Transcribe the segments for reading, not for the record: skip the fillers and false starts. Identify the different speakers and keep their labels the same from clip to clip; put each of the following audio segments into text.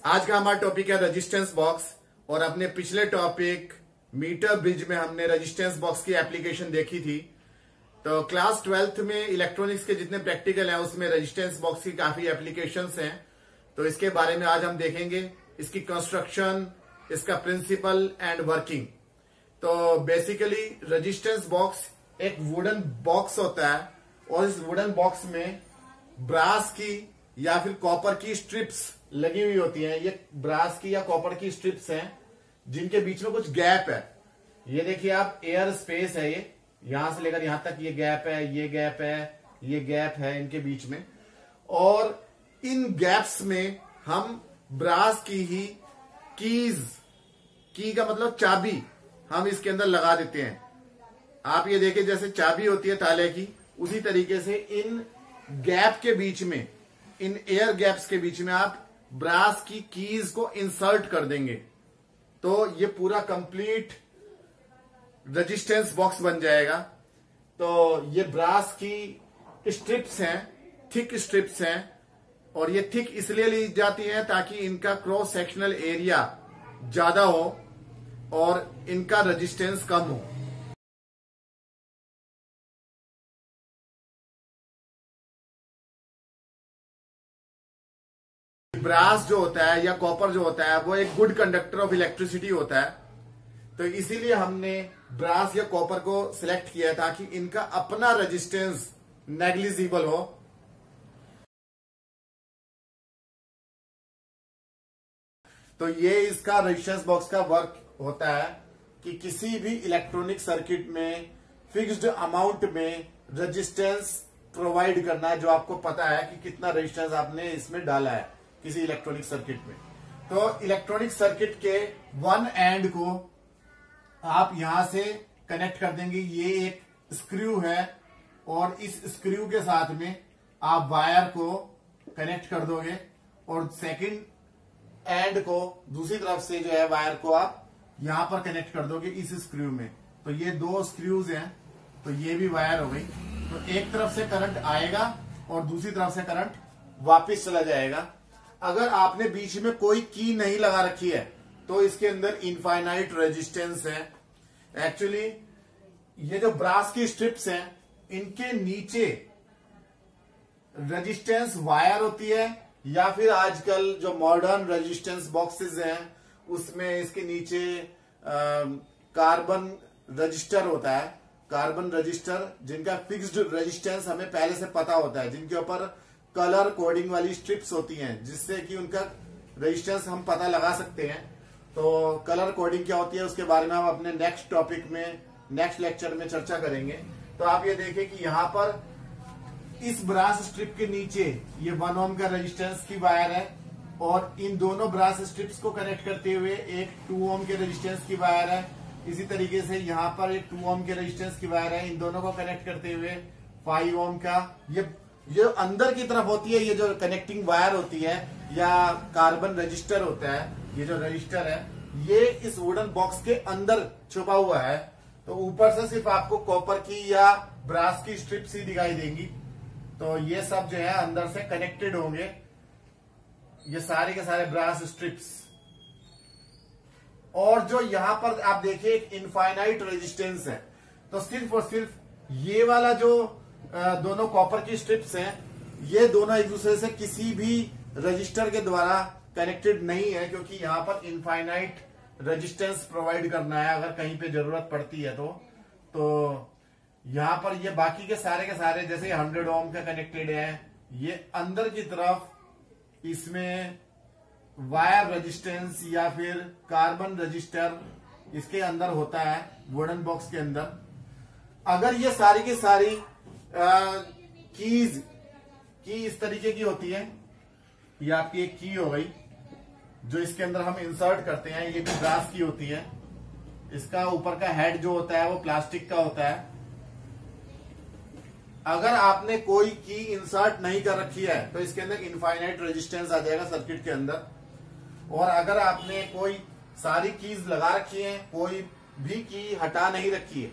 Speaker 1: आज का हमारा टॉपिक है रेजिस्टेंस बॉक्स। और अपने पिछले टॉपिक मीटर ब्रिज में हमने रेजिस्टेंस बॉक्स की एप्लीकेशन देखी थी। तो क्लास 12th में इलेक्ट्रॉनिक्स के जितने प्रैक्टिकल हैं उसमें रेजिस्टेंस बॉक्स की काफी एप्लीकेशंस हैं। तो इसके बारे में आज हम देखेंगे, इसकी कंस्ट्रक्शन, इसका प्रिंसिपल एंड वर्किंग। तो बेसिकली रेजिस्टेंस बॉक्स एक वुडन बॉक्स होता है और इस वुडन बॉक्स में ब्रास की या फिर कॉपर की स्ट्रिप्स लगी हुई होती हैं। ये ब्रास की या कॉपर की स्ट्रिप्स हैं जिनके बीच में कुछ गैप है। ये देखिए आप, एयर स्पेस है, ये यहां से लेकर यहां तक ये गैप है, ये गैप है, ये गैप है इनके बीच में। और इन गैप्स में हम ब्रास की ही कीज, की का मतलब चाबी, हम इसके अंदर लगा देते हैं। आप ये देखिए जैसे चाबी होती है ताले की, उसी तरीके से इन गैप के बीच में, इन एयर गैप्स के बीच में आप ब्रास की कीज को इंसर्ट कर देंगे तो ये पूरा कंप्लीट रेजिस्टेंस बॉक्स बन जाएगा। तो ये ब्रास की स्ट्रिप्स हैं, थिक स्ट्रिप्स हैं, और ये थिक इसलिए ली जाती है ताकि इनका क्रॉस सेक्शनल एरिया ज्यादा हो और इनका रेजिस्टेंस कम हो। ब्रास जो होता है या कॉपर जो होता है वो एक गुड कंडक्टर ऑफ इलेक्ट्रिसिटी होता है। तो इसीलिए हमने ब्रास या कॉपर को सिलेक्ट किया ताकि इनका अपना रेजिस्टेंस नेग्लिजिबल हो। तो ये इसका रेजिस्टेंस बॉक्स का वर्क होता है कि किसी भी इलेक्ट्रॉनिक सर्किट में फिक्स्ड अमाउंट में रेजिस्टेंस प्रोवाइड करना है, जो आपको पता है कि कितना रेजिस्टेंस आपने इसमें डाला है किसी इलेक्ट्रॉनिक सर्किट में। तो इलेक्ट्रॉनिक सर्किट के वन एंड को आप यहां से कनेक्ट कर देंगे। ये एक स्क्रू है और इस स्क्रू के साथ में आप वायर को कनेक्ट कर दोगे और सेकंड एंड को दूसरी तरफ से जो है वायर को आप यहां पर कनेक्ट कर दोगे इस स्क्रू में। तो ये दो स्क्रूज हैं, तो ये भी वायर हो गई। तो एक तरफ से करंट आएगा और दूसरी तरफ से करंट वापस चला जाएगा। अगर आपने बीच में कोई की नहीं लगा रखी है तो इसके अंदर इनफाइनाइट रेजिस्टेंस है। एक्चुअली ये जो ब्रास की स्ट्रिप्स हैं इनके नीचे रेजिस्टेंस वायर होती है, या फिर आजकल जो मॉडर्न रेजिस्टेंस बॉक्सेस हैं उसमें इसके नीचे कार्बन रजिस्टर होता है। कार्बन रजिस्टर जिनका फिक्स्ड रेजिस्टेंस हमें पहले से पता होता है, जिनके ऊपर कलर कोडिंग वाली स्ट्रिप्स होती हैं जिससे कि उनका रेजिस्टेंस हम पता लगा सकते हैं। तो कलर कोडिंग क्या होती है उसके बारे में हम अपने नेक्स्ट टॉपिक में, नेक्स्ट लेक्चर में चर्चा करेंगे। तो आप ये देखें कि यहां पर इस ब्रास स्ट्रिप के नीचे ये 1 ओम का रेजिस्टेंस की वायर है और इन दोनों ब्रास स्ट्रिप्स को कनेक्ट करते हुए एक 2 ओम के रेजिस्टेंस की वायर है। इसी तरीके से यहाँ पर एक 2 ओम के रेजिस्टेंस की वायर है। इन दोनों को कनेक्ट करते हुए 5 ओम का ये अंदर की तरफ होती है, ये जो कनेक्टिंग वायर होती है या कार्बन रजिस्टर होता है, ये जो रजिस्टर है ये इस वुडन बॉक्स के अंदर छुपा हुआ है। तो ऊपर से सिर्फ आपको कॉपर की या ब्रास की स्ट्रिप्स ही दिखाई देंगी। तो ये सब जो है अंदर से कनेक्टेड होंगे, ये सारे के सारे ब्रास स्ट्रिप्स। और जो यहां पर आप देखिए एक इनफाइनाइट रेजिस्टेंस है। तो सिर्फ और सिर्फ ये वाला जो दोनों कॉपर की स्ट्रिप्स हैं ये दोनों एक दूसरे से किसी भी रजिस्टर के द्वारा कनेक्टेड नहीं है, क्योंकि यहां पर इनफाइनाइट रेजिस्टेंस प्रोवाइड करना है अगर कहीं पे जरूरत पड़ती है तो यहां पर ये बाकी के सारे जैसे 100 ओम का कनेक्टेड है। ये अंदर की तरफ इसमें वायर रेजिस्टेंस या फिर कार्बन रजिस्टर इसके अंदर होता है वुडन बॉक्स के अंदर। अगर ये सारी की सारी कीज की इस तरीके की होती है, ये आपकी एक की हो गई जो इसके अंदर हम इंसर्ट करते हैं, ये भी ब्रास की होती है। इसका ऊपर का हेड जो होता है वो प्लास्टिक का होता है। अगर आपने कोई की इंसर्ट नहीं कर रखी है तो इसके अंदर इनफाइनाइट रेजिस्टेंस आ जाएगा सर्किट के अंदर। और अगर आपने कोई सारी कीज लगा रखी है, कोई भी की हटा नहीं रखी है,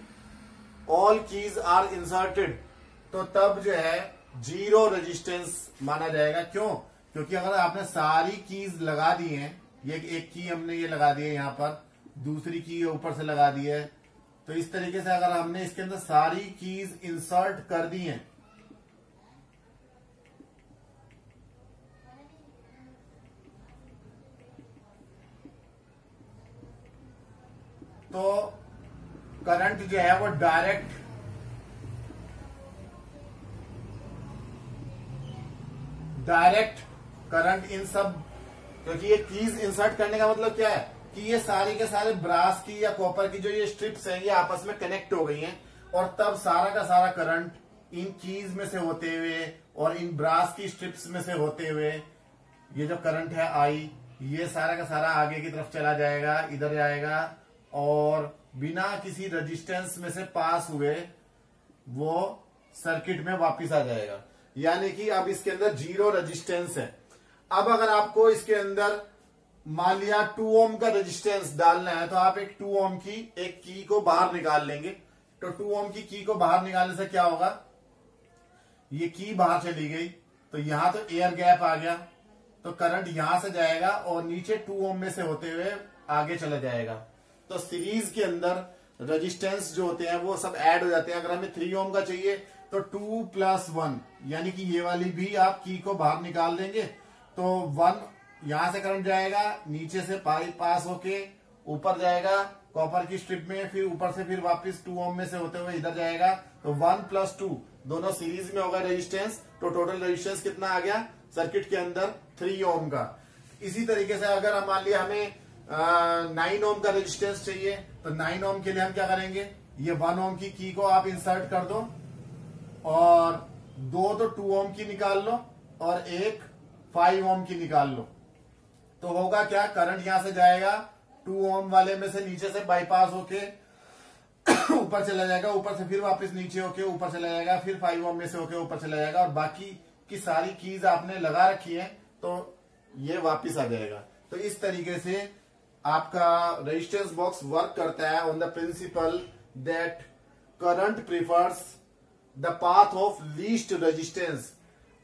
Speaker 1: ऑल कीज आर इंसर्टेड, तो तब जो है जीरो रेजिस्टेंस माना जाएगा। क्यों? क्योंकि अगर आपने सारी कीज लगा दी हैं, ये एक की हमने ये लगा दी है यहाँ पर, दूसरी की ऊपर से लगा दी है, तो इस तरीके से अगर हमने इसके अंदर सारी कीज इंसर्ट कर दी हैं तो करंट जो है वो डायरेक्ट करंट इन सब, क्योंकि ये कीज इंसर्ट करने का मतलब क्या है कि ये सारी के सारे ब्रास की या कॉपर की जो ये स्ट्रिप्स हैं ये आपस में कनेक्ट हो गई हैं, और तब सारा का सारा करंट इन कीज में से होते हुए और इन ब्रास की स्ट्रिप्स में से होते हुए ये जो करंट है आई, ये सारा का सारा आगे की तरफ चला जाएगा, इधर जाएगा और बिना किसी रेजिस्टेंस में से पास हुए वो सर्किट में वापस आ जाएगा। यानी कि अब इसके अंदर जीरो रेजिस्टेंस है। अब अगर आपको इसके अंदर मान लिया 2 ओम का रेजिस्टेंस डालना है तो आप एक 2 ओम की एक की को बाहर निकाल लेंगे। तो 2 ओम की को बाहर निकालने से क्या होगा, ये की बाहर चली गई तो यहां तो एयर गैप आ गया, तो करंट यहां से जाएगा और नीचे 2 ओम में से होते हुए आगे चला जाएगा। तो सीरीज के अंदर रेजिस्टेंस जो होते हैं वो सब ऐड हो जाते हैं। अगर हमें 3 ओम का चाहिए तो 2 + 1 यानी कि ये वाली भी आप की को बाहर निकाल देंगे तो 1 यहां से करंट जाएगा, नीचे से पास होके ऊपर जाएगा कॉपर की स्ट्रिप में, फिर ऊपर से फिर वापस 2 ओम में से होते हुए इधर जाएगा। तो 1 + 2 दोनों सीरीज में होगा रेजिस्टेंस, तो टोटल रेजिस्टेंस कितना आ गया सर्किट के अंदर 3 ओम का। इसी तरीके से अगर हम मान लिया हमें 9 ओम का रेजिस्टेंस चाहिए तो 9 ओम के लिए हम क्या करेंगे, ये 1 ओम की को आप इंसर्ट कर दो और 2 तो 2 ओम की निकाल लो और एक 5 ओम की निकाल लो। तो होगा क्या, करंट यहां से जाएगा 2 ओम वाले में से नीचे से बाईपास होके ऊपर चला जाएगा, ऊपर से फिर वापस नीचे होके ऊपर चला जाएगा, फिर 5 ओम में से होके ऊपर चला जाएगा और बाकी की सारी कीज आपने लगा रखी है तो ये वापस आ जाएगा। तो इस तरीके से आपका रेजिस्टेंस बॉक्स वर्क करता है on the principal that current prefers the path of least resistance.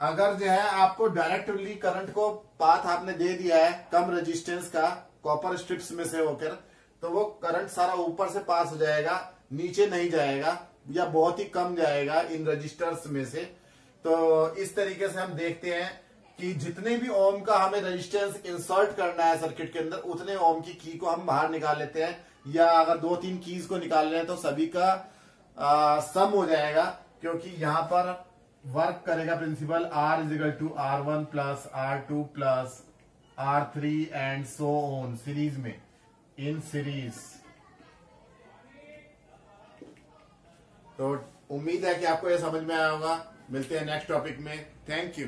Speaker 1: अगर जो है आपको डायरेक्टली करंट को पाथ आपने दे दिया है कम रेजिस्टेंस का कॉपर स्ट्रिप्स में से होकर, तो वो करंट सारा ऊपर से पास हो जाएगा, नीचे नहीं जाएगा या बहुत ही कम जाएगा इन रजिस्टर्स में से। तो इस तरीके से हम देखते हैं कि जितने भी ओम का हमें रेजिस्टेंस इंसर्ट करना है सर्किट के अंदर उतने ओम की को हम बाहर निकाल लेते हैं, या अगर 2-3 कीज को निकाल रहे हैं तो सभी का सम हो जाएगा, क्योंकि यहां पर वर्क करेगा principle R = R1 + R2 + R3 and so on series में, इन सीरीज। तो उम्मीद है कि आपको यह समझ में आया होगा। मिलते हैं नेक्स्ट टॉपिक में। Thank you.